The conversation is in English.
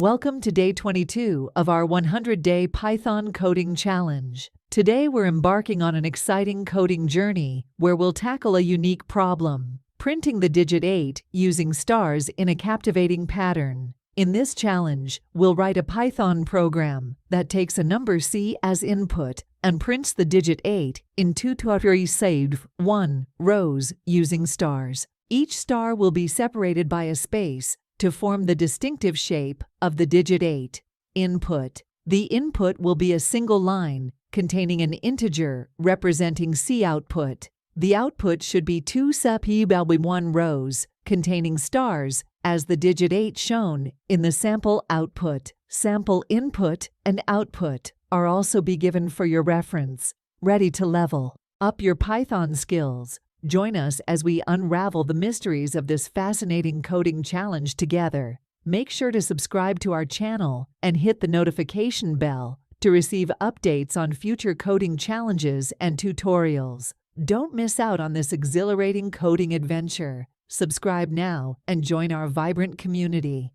Welcome to day 22 of our 100-day Python coding challenge. Today we're embarking on an exciting coding journey where we'll tackle a unique problem, printing the digit 8 using stars in a captivating pattern. In this challenge, we'll write a Python program that takes a number C as input and prints the digit 8 in 1 rows using stars. Each star will be separated by a space to form the distinctive shape of the digit 8. Input. The input will be a single line containing an integer representing C output. The output should be 1 rows containing stars as the digit 8 shown in the sample output. Sample input and output are also be given for your reference. Ready to level up your Python skills? Join us as we unravel the mysteries of this fascinating coding challenge together. Make sure to subscribe to our channel and hit the notification bell to receive updates on future coding challenges and tutorials. Don't miss out on this exhilarating coding adventure. Subscribe now and join our vibrant community.